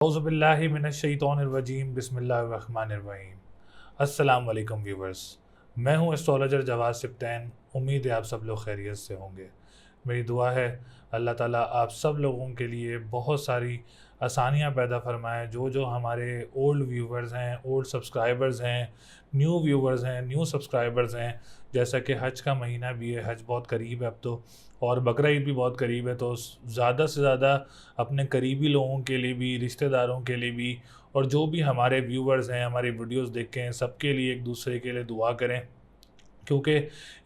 औज़ुबिल्लाहि मिनश्शैतानिर्रजीम बिस्मिल्लाहिर्रहमानिर्रहीम। अस्सलाम वालेकुम व्यूवर्स, मैं हूं एस्ट्रोलॉजर जवाद सिप्तैन। उम्मीद है आप सब लोग खैरियत से होंगे। मेरी दुआ है अल्लाह ताला आप सब लोगों के लिए बहुत सारी आसानियां पैदा फरमाएं। जो जो हमारे ओल्ड व्यूवर्स हैं, ओल्ड सब्सक्राइबर्स हैं, न्यू व्यूवर्स हैं, न्यू सब्सक्राइबर्स हैं, जैसा कि हज का महीना भी है, हज बहुत करीब है अब तो, और बकरा ईद भी बहुत करीब है, तो ज़्यादा से ज़्यादा अपने करीबी लोगों के लिए भी, रिश्तेदारों के लिए भी, और जो भी हमारे व्यूवर्स हैं, हमारी वीडियोस देखे हैं, सबके लिए एक दूसरे के लिए दुआ करें। क्योंकि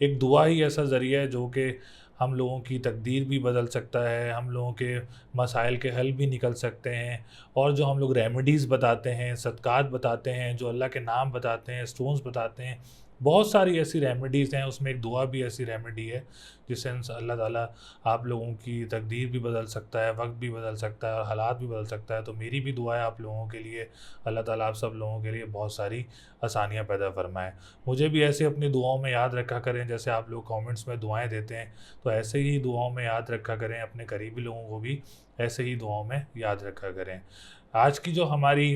एक दुआ ही ऐसा ज़रिया है जो कि हम लोगों की तकदीर भी बदल सकता है, हम लोगों के मसाइल के हल भी निकल सकते हैं। और जो हम लोग रेमेडीज़ बताते हैं, सदक़ात बताते हैं, जो अल्लाह के नाम बताते हैं, स्टोन्स बताते हैं, बहुत सारी ऐसी रेमेडीज़ हैं, उसमें एक दुआ भी ऐसी रेमेडी है जिससे अल्लाह ताला आप लोगों की तकदीर भी बदल सकता है, वक्त भी बदल सकता है और हालात भी बदल सकता है। तो मेरी भी दुआ है आप लोगों के लिए, अल्लाह ताला आप सब लोगों के लिए बहुत सारी आसानियाँ पैदा फरमाए। मुझे भी ऐसे अपनी दुआओं में याद रखा करें, जैसे आप लोग कमेंट्स में दुआएं देते हैं, तो ऐसे ही दुआओं में याद रखा करें, अपने करीबी लोगों को भी ऐसे ही दुआओं में याद रखा करें। आज की जो हमारी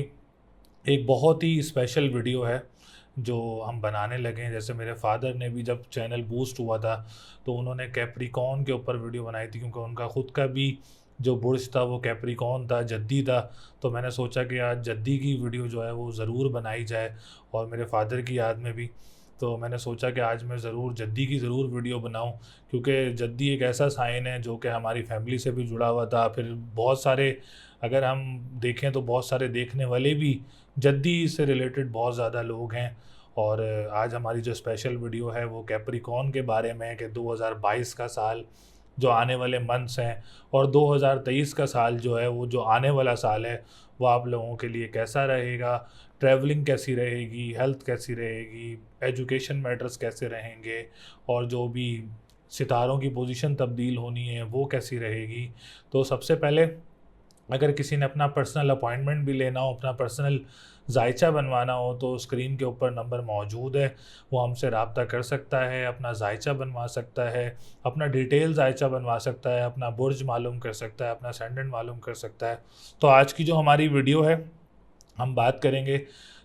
एक बहुत ही स्पेशल वीडियो है जो हम बनाने लगे हैं, जैसे मेरे फादर ने भी जब चैनल बूस्ट हुआ था तो उन्होंने कैप्रिकॉर्न के ऊपर वीडियो बनाई थी, क्योंकि उनका ख़ुद का भी जो बुर्ज था वो कैप्रिकॉर्न था, जद्दी था। तो मैंने सोचा कि आज जद्दी की वीडियो जो है वो ज़रूर बनाई जाए, और मेरे फादर की याद में भी। तो मैंने सोचा कि आज मैं ज़रूर जद्दी की ज़रूर वीडियो बनाऊं, क्योंकि जद्दी एक ऐसा साइन है जो कि हमारी फैमिली से भी जुड़ा हुआ था। फिर बहुत सारे, अगर हम देखें तो बहुत सारे देखने वाले भी जद्दी से रिलेटेड बहुत ज़्यादा लोग हैं। और आज हमारी जो स्पेशल वीडियो है वो कैप्रिकॉर्न के बारे में है कि 2022 का साल जो आने वाले मंथ्स हैं, और 2023 का साल जो है वो जो आने वाला साल है वो आप लोगों के लिए कैसा रहेगा, ट्रैवलिंग कैसी रहेगी, हेल्थ कैसी रहेगी, एजुकेशन मैटर्स कैसे रहेंगे, और जो भी सितारों की पोजीशन तब्दील होनी है वो कैसी रहेगी। तो सबसे पहले, अगर किसी ने अपना पर्सनल अपॉइंटमेंट भी लेना हो, अपना पर्सनल जायचा बनवाना हो, तो स्क्रीन के ऊपर नंबर मौजूद है, वो हमसे रब्ता कर सकता है, अपना जायचा बनवा सकता है, अपना डिटेल जायचा बनवा सकता है, अपना बुर्ज मालूम कर सकता है, अपना सेंडेंट मालूम कर सकता है। तो आज की जो हमारी वीडियो है, हम बात करेंगे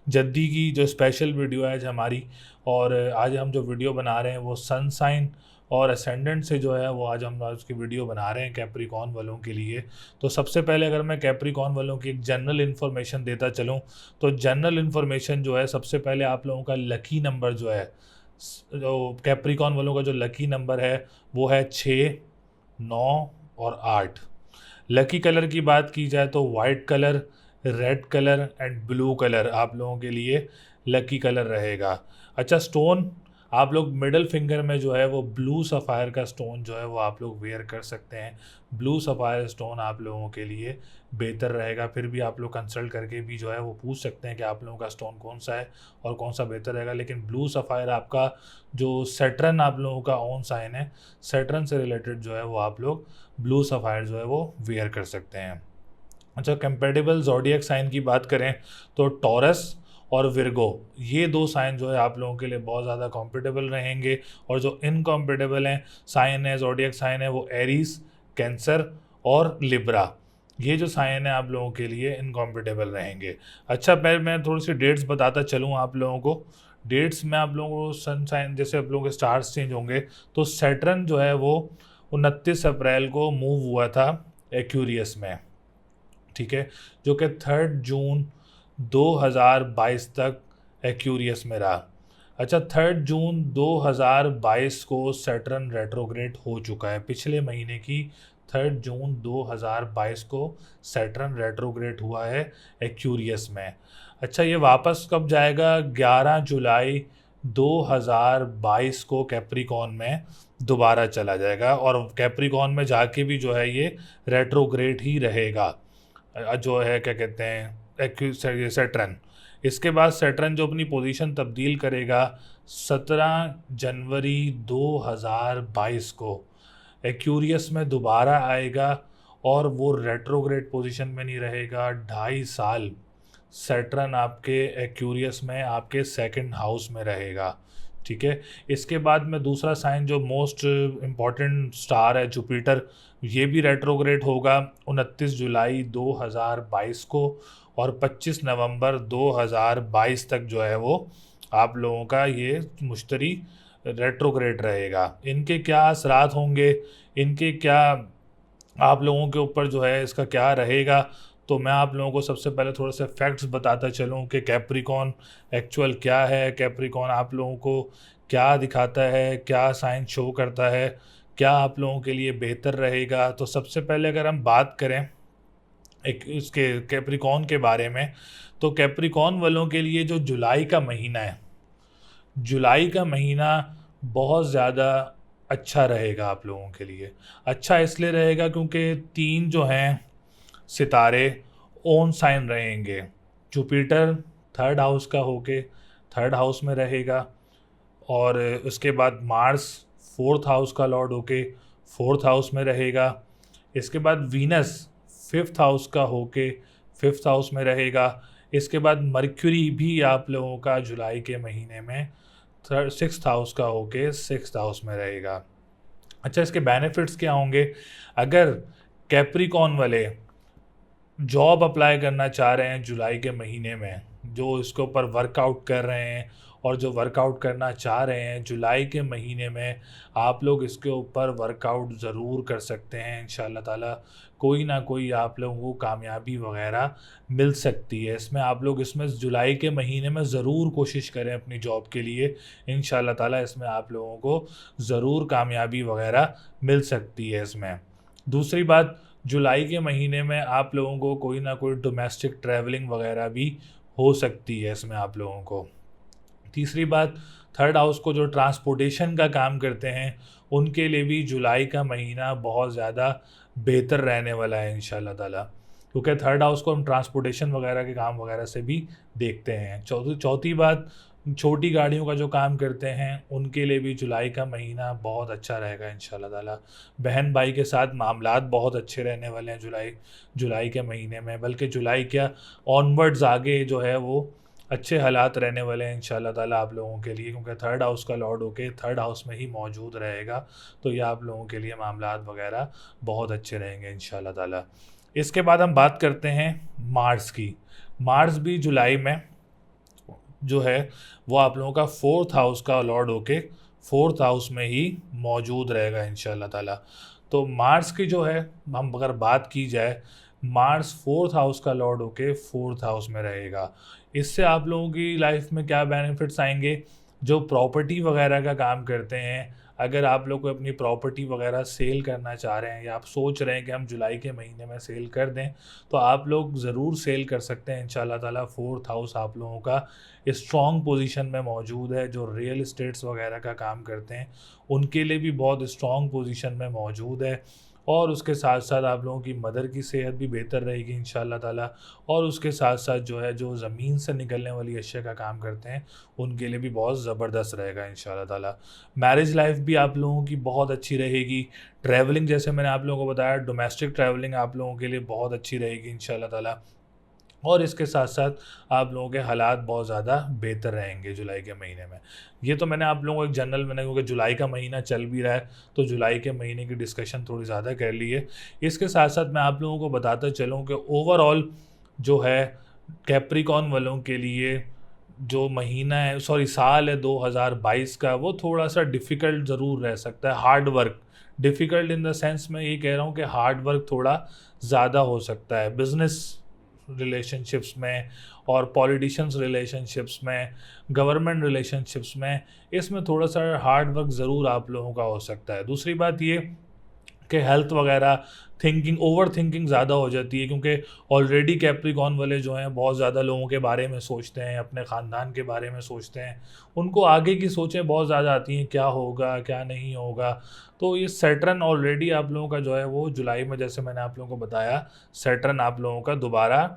जद्दी की, जो स्पेशल वीडियो है आज हमारी। और आज हम जो वीडियो बना रहे हैं वो सन साइन और असेंडेंट से जो है वो हम आज की वीडियो बना रहे हैं कैप्रिकॉर्न वालों के लिए। तो सबसे पहले अगर मैं कैप्रिकॉर्न वालों की एक जनरल इन्फॉर्मेशन देता चलूँ, तो जनरल इन्फॉर्मेशन जो है, सबसे पहले आप लोगों का लकी नंबर जो है, जो कैप्रिकॉर्न वालों का जो लकी नंबर है वो है 6, 9 और 8। लकी कलर की बात की जाए तो white colour, red colour and blue colour आप लोगों के लिए लकी कलर रहेगा। अच्छा, स्टोन आप लोग मिडल फिंगर में जो है वो ब्लू सफ़ायर का स्टोन जो है वो आप लोग वेयर कर सकते हैं। ब्लू सफ़ायर स्टोन आप लोगों के लिए बेहतर रहेगा। फिर भी आप लोग कंसल्ट करके भी जो है वो पूछ सकते हैं कि आप लोगों का स्टोन कौन सा है और कौन सा बेहतर रहेगा। लेकिन ब्लू सफ़ायर आपका जो सैटर्न आप लोगों का ओन साइन है, सैटर्न से रिलेटेड जो है वो आप लोग ब्लू सफ़ायर जो है वो वेयर कर सकते हैं। अच्छा, कंपेटेबल ज़ोडिएक साइन की बात करें तो टॉरस और विर्गो, ये दो साइन जो है आप लोगों के लिए बहुत ज़्यादा कॉम्पेटेबल रहेंगे। और जो इनकॉम्पेटेबल हैं साइन है, ज़ोडिएक साइन है, वो एरीज, कैंसर और लिब्रा, ये जो साइन है आप लोगों के लिए इनकॉम्पेटेबल रहेंगे। अच्छा, मैं थोड़ी सी डेट्स बताता चलूँ आप लोगों को। डेट्स में आप लोगों को सन साइन, जैसे आप लोगों के स्टार्स चेंज होंगे, तो सैटर्न जो है वो 29 अप्रैल को मूव हुआ था एक्यूरियस में, ठीक है, जो कि 3 जून 2022 तक एक्यूरियस में रहा। अच्छा, 3 जून 2022 को सैटर्न रेट्रोग्रेड हो चुका है। पिछले महीने की 3 जून 2022 को सैटर्न रेट्रोग्रेड हुआ है एक्यूरियस में। अच्छा, ये वापस कब जाएगा? 11 जुलाई 2022 को कैप्रिकॉर्न में दोबारा चला जाएगा, और कैप्रिकॉर्न में जाके भी जो है ये रेट्रोग्रेड ही रहेगा, जो है क्या कहते हैं सैटर्न। इसके बाद सैटर्न जो अपनी पोजीशन तब्दील करेगा 17 जनवरी 2022 को एक्यूरियस में दोबारा आएगा, और वो रेट्रोग्रेड पोजीशन में नहीं रहेगा। 2.5 साल सैटर्न आपके एक्यूरियस में आपके सेकंड हाउस में रहेगा। ठीक है। इसके बाद में दूसरा साइन जो मोस्ट इम्पॉर्टेंट स्टार है जुपिटर, ये भी रेट्रोग्रेड होगा 29 जुलाई 2022 को, और 25 नवंबर 2022 तक जो है वो आप लोगों का ये मुश्तरी रेट्रोग्रेड रहेगा। इनके क्या असरात होंगे, इनके क्या आप लोगों के ऊपर जो है इसका क्या रहेगा, तो मैं आप लोगों को सबसे पहले थोड़े से फैक्ट्स बताता चलूँ कि कैप्रिकॉन एक्चुअल क्या है, कैप्रिकॉन आप लोगों को क्या दिखाता है, क्या साइन शो करता है, क्या आप लोगों के लिए बेहतर रहेगा। तो सबसे पहले अगर हम बात करें एक इसके कैप्रिकॉन के बारे में, तो कैप्रिकॉन वालों के लिए जो जुलाई का महीना है, जुलाई का महीना बहुत ज़्यादा अच्छा रहेगा आप लोगों के लिए। अच्छा इसलिए रहेगा क्योंकि तीन जो हैं सितारे ओन साइन रहेंगे। जुपिटर थर्ड हाउस का होके थर्ड हाउस में रहेगा, और उसके बाद मार्स फोर्थ हाउस का लॉर्ड होके फोर्थ हाउस में रहेगा। इसके बाद वीनस फिफ्थ हाउस का होके फिफ्थ हाउस में रहेगा। इसके बाद मर्क्यूरी भी आप लोगों का जुलाई के महीने में सिक्स्थ हाउस का होके सिक्स्थ हाउस में रहेगा। अच्छा, इसके बेनिफिट्स क्या होंगे? अगर कैप्रिकॉन वाले जॉब अप्लाई करना चाह रहे हैं जुलाई के महीने में, जो इसके ऊपर वर्कआउट कर रहे हैं और जो वर्कआउट करना चाह रहे हैं जुलाई के महीने में, आप लोग इसके ऊपर वर्कआउट ज़रूर कर सकते हैं। इंशाल्लाह ताला कोई ना कोई आप लोगों को कामयाबी वगैरह मिल सकती है इसमें। आप लोग इसमें जुलाई के महीने में ज़रूर कोशिश करें अपनी जॉब के लिए, इंशाल्लाह ताला इसमें आप लोगों को ज़रूर कामयाबी वगैरह मिल सकती है इसमें। दूसरी बात, जुलाई के महीने में आप लोगों को कोई ना कोई डोमेस्टिक ट्रैवलिंग वगैरह भी हो सकती है इसमें आप लोगों को। तीसरी बात, थर्ड हाउस को जो ट्रांसपोर्टेशन का काम करते हैं उनके लिए भी जुलाई का महीना बहुत ज़्यादा बेहतर रहने वाला है इंशाल्लाह ताला, क्योंकि थर्ड हाउस को हम ट्रांसपोर्टेशन वगैरह के काम वगैरह से भी देखते हैं। चौथी बात, छोटी गाड़ियों का जो काम करते हैं उनके लिए भी जुलाई का महीना बहुत अच्छा रहेगा इंशाल्लाह ताला। बहन भाई के साथ मामलात बहुत अच्छे रहने वाले हैं जुलाई के महीने में, बल्कि जुलाई क्या ऑनवर्ड्स आगे जो है वो अच्छे हालात रहने वाले हैं इंशाल्लाह ताला आप लोगों के लिए, क्योंकि थर्ड हाउस का लॉर्ड होके थर्ड हाउस में ही मौजूद रहेगा। तो ये आप लोगों के लिए मामलात वगैरह बहुत अच्छे रहेंगे इंशाल्लाह ताला। इसके बाद हम बात करते हैं मार्स की। मार्स भी जुलाई में जो है वो आप लोगों का फोर्थ हाउस का लॉर्ड होके फोर्थ हाउस में ही मौजूद रहेगा इंशाल्लाह ताला। तो मार्स की जो है, हम अगर बात की जाए, मार्स फोर्थ हाउस का लॉर्ड होके फोर्थ हाउस में रहेगा। इससे आप लोगों की लाइफ में क्या बेनिफिट्स आएंगे? जो प्रॉपर्टी वगैरह का काम करते हैं, अगर आप लोग को अपनी प्रॉपर्टी वगैरह सेल करना चाह रहे हैं या आप सोच रहे हैं कि हम जुलाई के महीने में सेल कर दें, तो आप लोग ज़रूर सेल कर सकते हैं इंशाल्लाह ताला। फोर्थ हाउस आप लोगों का स्ट्रॉन्ग पोजीशन में मौजूद है। जो रियल इस्टेट्स वगैरह का काम करते हैं उनके लिए भी बहुत स्ट्रॉन्ग पोजीशन में मौजूद है, और उसके साथ साथ आप लोगों की मदर की सेहत भी बेहतर रहेगी इंशाल्लाह ताला। और उसके साथ साथ जो है जो ज़मीन से निकलने वाली अशिया का काम करते हैं उनके लिए भी बहुत ज़बरदस्त रहेगा इंशाल्लाह ताला। मैरिज लाइफ भी आप लोगों की बहुत अच्छी रहेगी। ट्रैवलिंग, जैसे मैंने आप लोगों को बताया, डोमेस्टिक ट्रैवलिंग आप लोगों के लिए बहुत अच्छी रहेगी इंशाल्लाह ताला। और इसके साथ साथ आप लोगों के हालात बहुत ज़्यादा बेहतर रहेंगे जुलाई के महीने में। ये तो मैंने आप लोगों को एक जनरल मैंने, क्योंकि जुलाई का महीना चल भी रहा है तो जुलाई के महीने की डिस्कशन थोड़ी ज़्यादा कर ली है। इसके साथ साथ मैं आप लोगों को बताता चलूँ कि ओवरऑल जो है कैप्रिकॉन वालों के लिए जो महीना है, सॉरी साल है 2022 का, वो थोड़ा सा डिफ़िकल्ट ज़रूर रह सकता है। Hard work, difficult in the sense मैं ये कह रहा हूँ कि हार्ड वर्क थोड़ा ज़्यादा हो सकता है बिज़नेस रिलेशनशिप्स में और पॉलिटिशियंस रिलेशनशिप्स में, गवर्नमेंट रिलेशनशिप्स में। इसमें थोड़ा सा हार्ड वर्क ज़रूर आप लोगों का हो सकता है। दूसरी बात ये कि हेल्थ वगैरह, थिंकिंग, ओवर थिंकिंग ज़्यादा हो जाती है, क्योंकि ऑलरेडी कैप्रिकॉन वाले जो हैं बहुत ज़्यादा लोगों के बारे में सोचते हैं, अपने ख़ानदान के बारे में सोचते हैं, उनको आगे की सोचें बहुत ज़्यादा आती हैं, क्या होगा क्या नहीं होगा। तो ये सैटर्न ऑलरेडी आप लोगों का जो है वो जुलाई में, जैसे मैंने आप लोगों को बताया, सैटर्न आप लोगों का दोबारा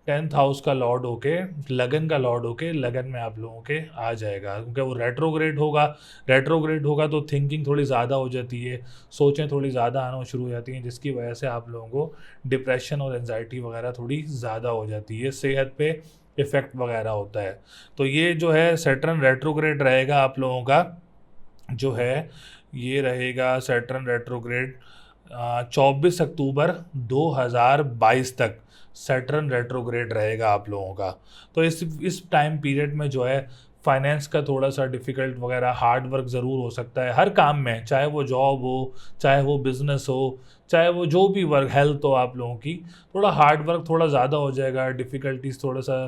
10th हाउस का लॉर्ड होके, लगन का लॉर्ड होके लगन में आप लोगों के आ जाएगा, क्योंकि वो रेट्रोग्रेड होगा। रेट्रोग्रेड होगा तो थिंकिंग थोड़ी ज़्यादा हो जाती है, सोचें थोड़ी ज़्यादा आना शुरू हो जाती हैं, जिसकी वजह से आप लोगों को डिप्रेशन और एंजाइटी वगैरह थोड़ी ज़्यादा हो जाती है। सेहत पे इफ़ेक्ट वगैरह होता है। तो ये जो है सैटर्न रेट्रोग्रेड रहेगा आप लोगों का, जो है ये रहेगा सैटर्न रेट्रोग्रेड 24 अक्टूबर 2022 तक सैटर्न रेट्रोग्रेड रहेगा आप लोगों का। तो इस टाइम पीरियड में जो है फाइनेंस का थोड़ा सा डिफ़िकल्ट वगैरह हार्ड वर्क ज़रूर हो सकता है हर काम में, चाहे वो जॉब हो, चाहे वो बिज़नेस हो, चाहे वो जो भी वर्क, हेल्थ हो आप लोगों की, थोड़ा हार्ड वर्क थोड़ा ज़्यादा हो जाएगा, डिफ़िकल्टीज थोड़ा सा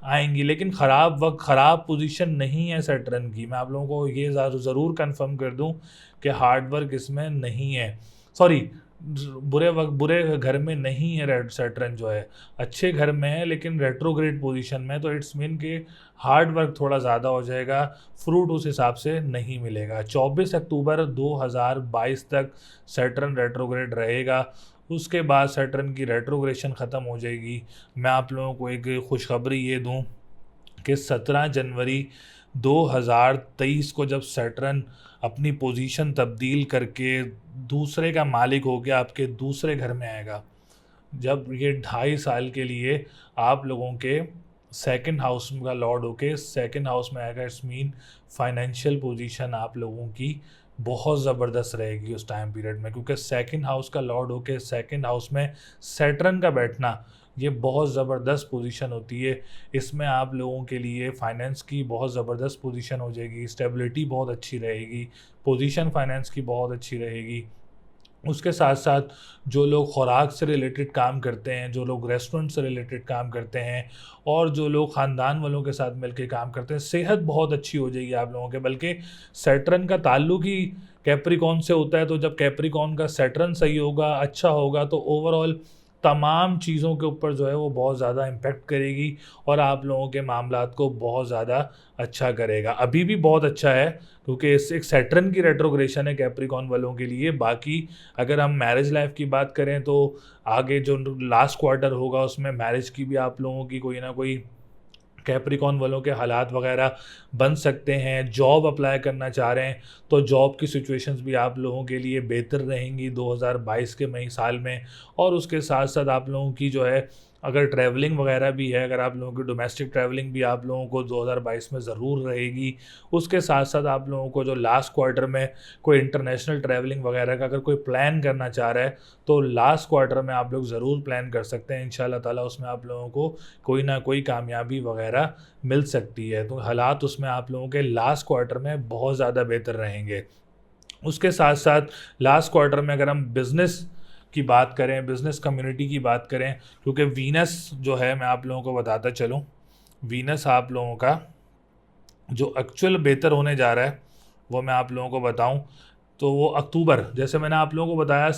आएंगी। लेकिन ख़राब वक्त, ख़राब पोजीशन नहीं है सैटर्न की, मैं आप लोगों को ये ज़रूर कंफर्म कर दूं कि हार्ड वर्क इसमें नहीं है, सॉरी, बुरे वक्त बुरे घर में नहीं है। रेड सैटर्न जो है अच्छे घर में है लेकिन रेट्रोग्रेड पोजीशन में, तो इट्स मीन कि हार्ड वर्क थोड़ा ज़्यादा हो जाएगा, फ्रूट उस हिसाब से नहीं मिलेगा। 24 अक्टूबर 2022 तक सैटर्न रेट्रोग्रेड रहेगा, उसके बाद सैटर्न की रेट्रोग्रेशन ख़त्म हो जाएगी। मैं आप लोगों को एक खुशखबरी ये दूं कि 17 जनवरी 2023 को जब सैटर्न अपनी पोजीशन तब्दील करके दूसरे का मालिक हो गया, आपके दूसरे घर में आएगा, जब ये 2.5 साल के लिए आप लोगों के सेकंड हाउस का लॉर्ड होके सेकंड हाउस में आएगा, इट्स मीन फाइनेंशियल पोजीशन आप लोगों की बहुत ज़बरदस्त रहेगी उस टाइम पीरियड में, क्योंकि सेकंड हाउस का लॉर्ड होके सेकंड हाउस में सैटर्न का बैठना ये बहुत ज़बरदस्त पोजीशन होती है। इसमें आप लोगों के लिए फाइनेंस की बहुत ज़बरदस्त पोजीशन हो जाएगी, स्टेबिलिटी बहुत अच्छी रहेगी, पोजीशन फाइनेंस की बहुत अच्छी रहेगी। उसके साथ साथ जो लोग खुराक से रिलेटेड काम करते हैं, जो लोग रेस्टोरेंट से रिलेटेड काम करते हैं, और जो लोग ख़ानदान वालों के साथ मिलकर काम करते हैं, सेहत बहुत अच्छी हो जाएगी आप लोगों के। बल्कि सैटर्न का ताल्लुक ही कैप्रिकॉन से होता है, तो जब कैप्रिकॉन का सैटर्न सही होगा, अच्छा होगा, तो ओवरऑल तमाम चीज़ों के ऊपर जो है वो बहुत ज़्यादा इम्पेक्ट करेगी और आप लोगों के मामलात को बहुत ज़्यादा अच्छा करेगा। अभी भी बहुत अच्छा है क्योंकि इस एक सैटर्न की रेट्रोग्रेशन है कैप्रिकॉन वालों के लिए। बाकी अगर हम मैरिज लाइफ की बात करें तो आगे जो लास्ट क्वार्टर होगा उसमें मैरिज की भी आप लोगों की कोई ना कोई कैप्रिकॉन वालों के हालात वगैरह बन सकते हैं। जॉब अप्लाई करना चाह रहे हैं तो जॉब की सिचुएशंस भी आप लोगों के लिए बेहतर रहेंगी 2022 के मई साल में। और उसके साथ साथ आप लोगों की जो है अगर ट्रैवलिंग वगैरह भी है, अगर आप लोगों की डोमेस्टिक ट्रैवलिंग भी आप लोगों को 2022 में ज़रूर रहेगी। उसके साथ साथ आप लोगों को जो लास्ट क्वार्टर में कोई इंटरनेशनल ट्रैवलिंग वगैरह का अगर कोई प्लान करना चाह रहा है तो लास्ट क्वार्टर में आप लोग ज़रूर प्लान कर सकते हैं। इंशाल्लाह ताला उसमें आप लोगों को कोई ना कोई कामयाबी वगैरह मिल सकती है। तो हालात उसमें आप लोगों के लास्ट क्वार्टर में बहुत ज़्यादा बेहतर रहेंगे। उसके साथ साथ लास्ट क्वार्टर में अगर हम बिज़नेस की बात करें, बिज़नेस कम्युनिटी की बात करें, क्योंकि वीनस जो है मैं आप लोगों को बताता चलूँ, वीनस आप लोगों का जो एक्चुअल बेहतर होने जा रहा है वो मैं आप लोगों को बताऊं तो वो अक्टूबर, जैसे मैंने आप लोगों को बताया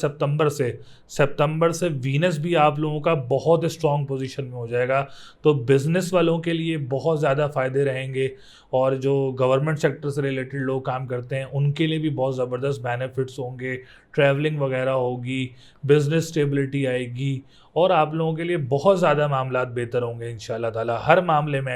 सितंबर से वीनस भी आप लोगों का बहुत स्ट्रॉन्ग पोजीशन में हो जाएगा। तो बिज़नेस वालों के लिए बहुत ज़्यादा फ़ायदे रहेंगे और जो गवर्नमेंट सेक्टर से रिलेटेड लोग काम करते हैं उनके लिए भी बहुत ज़बरदस्त बेनिफिट्स होंगे, ट्रैवलिंग वगैरह होगी, बिज़नेस स्टेबिलिटी आएगी और आप लोगों के लिए बहुत ज़्यादा मामलात बेहतर होंगे इंशाल्लाह ताला। हर मामले में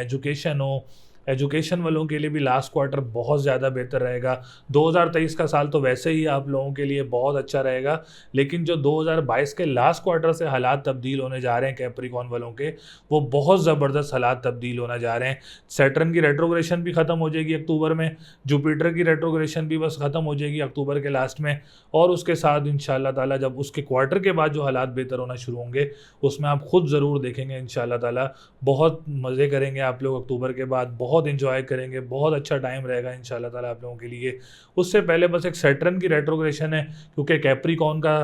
एजुकेशन वालों के लिए भी लास्ट क्वार्टर बहुत ज़्यादा बेहतर रहेगा। 2023 का साल तो वैसे ही आप लोगों के लिए बहुत अच्छा रहेगा, लेकिन जो 2022 के लास्ट क्वार्टर से हालात तब्दील होने जा रहे हैं कैप्रिकॉन वालों के, वो बहुत ज़बरदस्त हालात तब्दील होने जा रहे हैं। सैटर्न की रेट्रोग्रेशन भी ख़त्म हो जाएगी अक्टूबर में, जुपिटर की रेट्रोग्रेशन भी बस ख़त्म हो जाएगी अक्टूबर के लास्ट में, और उसके साथ इंशाल्लाह ताला जब उसके क्वार्टर के बाद जो हालात बेहतर होना शुरू होंगे उसमें आप खुद ज़रूर देखेंगे इंशाल्लाह ताला। बहुत मज़े करेंगे आप लोग अक्टूबर के बाद, बहुत इंजॉय करेंगे, बहुत अच्छा टाइम रहेगा इंशाल्लाह ताला आप लोगों के लिए। उससे पहले बस एक सैटर्न की रेट्रोग्रेशन है क्योंकि कैप्रिकॉन का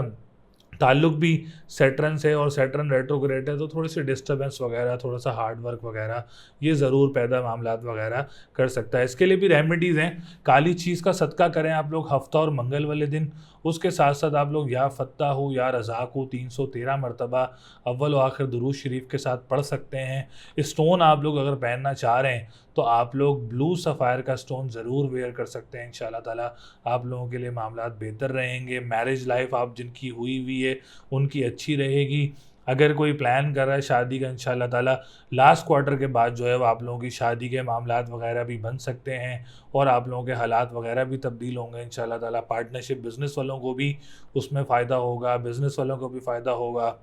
ताल्लुक भी सैटर्न से और सैटर्न रेट्रोग्रेड है, तो थोड़ी सी डिस्टर्बेंस वगैरह, थोड़ा सा हार्ड वर्क वगैरह ये ज़रूर पैदा मामलात वगैरह कर सकता है। इसके लिए भी रेमेडीज़ हैं। काली चीज़ का सदका करें आप लोग हफ्ता और मंगल वाले दिन। उसके साथ साथ आप लोग या फत्ता हो या रज़ाक हो 313 मरतबा अव्वल व आखिर दुरूद शरीफ के साथ पढ़ सकते हैं। स्टोन आप लोग अगर पहनना चाह रहे हैं तो आप लोग ब्लू सफ़ायर का स्टोन ज़रूर वेयर कर सकते हैं। इंशाल्लाह ताला आप लोगों के लिए मामलात बेहतर रहेंगे। मैरिज लाइफ आप जिनकी हुई हुई है उनकी अच्छी रहेगी। अगर कोई प्लान कर रहा है शादी का, इंशाल्लाह ताला लास्ट क्वार्टर के बाद जो है वो आप लोगों की शादी के मामलात वगैरह भी बन सकते हैं और आप लोगों के हालात वगैरह भी तब्दील होंगे इंशाल्लाह ताला। पार्टनरशिप बिज़नेस वालों को भी उसमें फ़ायदा होगा, बिज़नेस वालों को भी फ़ायदा होगा।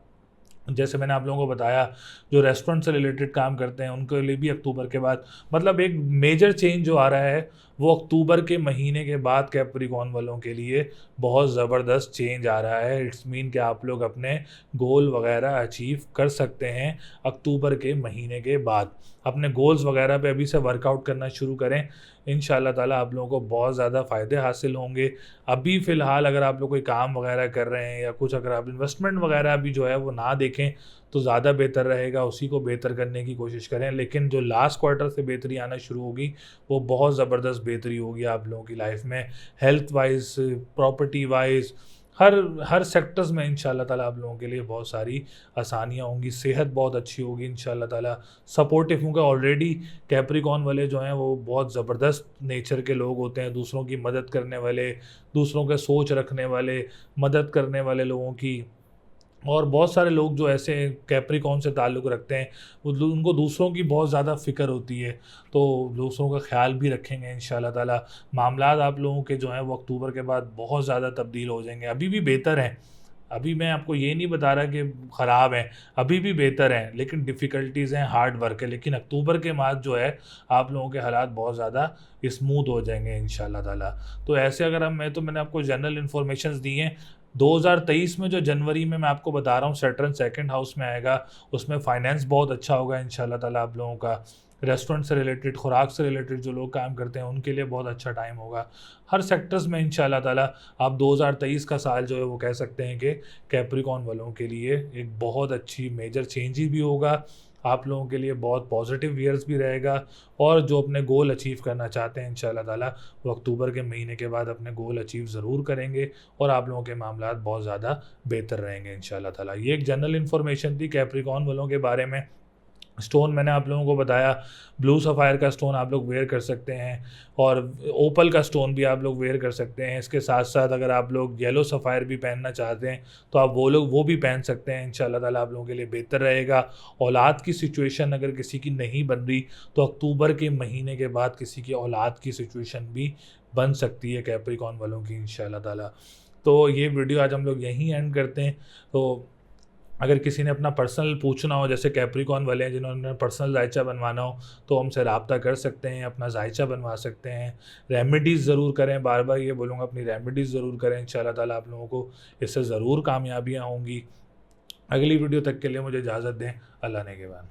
जैसे मैंने आप लोगों को बताया, जो रेस्टोरेंट से रिलेटेड काम करते हैं उनके लिए भी अक्टूबर के बाद, मतलब एक मेजर चेंज जो आ रहा है वो अक्टूबर के महीने के बाद कैप्रिकॉर्न वालों के लिए बहुत ज़बरदस्त चेंज आ रहा है। इट्स मीन कि आप लोग अपने गोल वगैरह अचीव कर सकते हैं अक्टूबर के महीने के बाद। अपने गोल्स वगैरह पे अभी से वर्कआउट करना शुरू करें, इंशाल्लाह ताला आप लोगों को बहुत ज़्यादा फ़ायदे हासिल होंगे। अभी फ़िलहाल अगर आप लोग कोई काम वगैरह कर रहे हैं या कुछ, अगर आप इन्वेस्टमेंट वगैरह अभी जो है वो ना देखें तो ज़्यादा बेहतर रहेगा, उसी को बेहतर करने की कोशिश करें। लेकिन जो लास्ट क्वार्टर से बेहतरी आना शुरू होगी वो बहुत ज़बरदस्त बेहतरी होगी आप लोगों की लाइफ में, हेल्थ वाइज, प्रॉपर्टी वाइज, हर हर सेक्टर्स में इंशाल्लाह ताला आप लोगों के लिए बहुत सारी आसानियाँ होंगी। सेहत बहुत अच्छी होगी इंशाल्लाह ताला। सपोर्टिव होंगे। ऑलरेडी कैप्रिकॉर्न वाले जो हैं वो बहुत ज़बरदस्त नेचर के लोग होते हैं, दूसरों की मदद करने वाले, दूसरों के सोच रखने वाले, मदद करने वाले लोगों की। और बहुत सारे लोग जो ऐसे कैप्रिकॉर्न से ताल्लुक़ रखते हैं उनको दूसरों की बहुत ज़्यादा फ़िक्र होती है, तो दूसरों का ख्याल भी रखेंगे इंशाल्लाह ताला। मामलात आप लोगों के जो हैं वो अक्टूबर के बाद बहुत ज़्यादा तब्दील हो जाएंगे। अभी भी बेहतर हैं, अभी मैं आपको ये नहीं बता रहा कि ख़राब हैं, अभी भी बेहतर हैं, लेकिन डिफ़िकल्टीज़ हैं, हार्ड वर्क है। लेकिन अक्टूबर के बाद जो है आप लोगों के हालात बहुत ज़्यादा स्मूथ हो जाएंगे इंशाल्लाह ताला। तो ऐसे अगर मैंने आपको जनरल इन्फॉर्मेशंस दी हैं। 2023 में जो जनवरी में मैं आपको बता रहा हूँ सैटर्न सेकंड हाउस में आएगा, उसमें फाइनेंस बहुत अच्छा होगा इंशाल्लाह ताला आप लोगों का। रेस्टोरेंट से रिलेटेड, खुराक से रिलेटेड जो लोग काम करते हैं उनके लिए बहुत अच्छा टाइम होगा। हर सेक्टर्स में इंशाल्लाह ताला आप 2023 का साल जो है वो कह सकते हैं कि कैप्रिकॉर्न वालों के लिए एक बहुत अच्छी मेजर चेंज ही भी होगा, आप लोगों के लिए बहुत पॉजिटिव ईयर्स भी रहेगा। और जो अपने गोल अचीव करना चाहते हैं इंशाल्लाह ताला वो अक्टूबर के महीने के बाद अपने गोल अचीव ज़रूर करेंगे और आप लोगों के मामलात बहुत ज़्यादा बेहतर रहेंगे इंशाल्लाह ताला। ये एक जनरल इन्फॉर्मेशन थी कैप्रिकॉर्न वालों के बारे में। स्टोन मैंने आप लोगों को बताया, ब्लू सफ़ायर का स्टोन आप लोग वेयर कर सकते हैं और ओपल का स्टोन भी आप लोग वेयर कर सकते हैं। इसके साथ साथ अगर आप लोग येलो सफ़ायर भी पहनना चाहते हैं तो आप वो भी पहन सकते हैं। इंशाल्लाह ताला आप लोगों के लिए बेहतर रहेगा। औलाद की सिचुएशन अगर किसी की नहीं बन रही तो अक्टूबर के महीने के बाद किसी की औलाद की सिचुएशन भी बन सकती है कैप्रिकॉर्न वालों की इंशाल्लाह ताला। तो ये वीडियो आज हम लोग यहीं एंड करते हैं। तो अगर किसी ने अपना पर्सनल पूछना हो, जैसे कैप्रिकॉर्न वाले हैं जिन्होंने पर्सनल जायचा बनवाना हो, तो हमसे रब्ता कर सकते हैं, अपना जायचा बनवा सकते हैं। रेमेडीज़ ज़रूर करें, बार बार ये बोलूँगा अपनी रेमेडीज़ ज़रूर करें, इंशाल्लाह ताला आप लोगों को इससे ज़रूर कामयाबियाँ होंगी। अगली वीडियो तक के लिए मुझे इजाज़त दें। अल्लाह ने के बाद।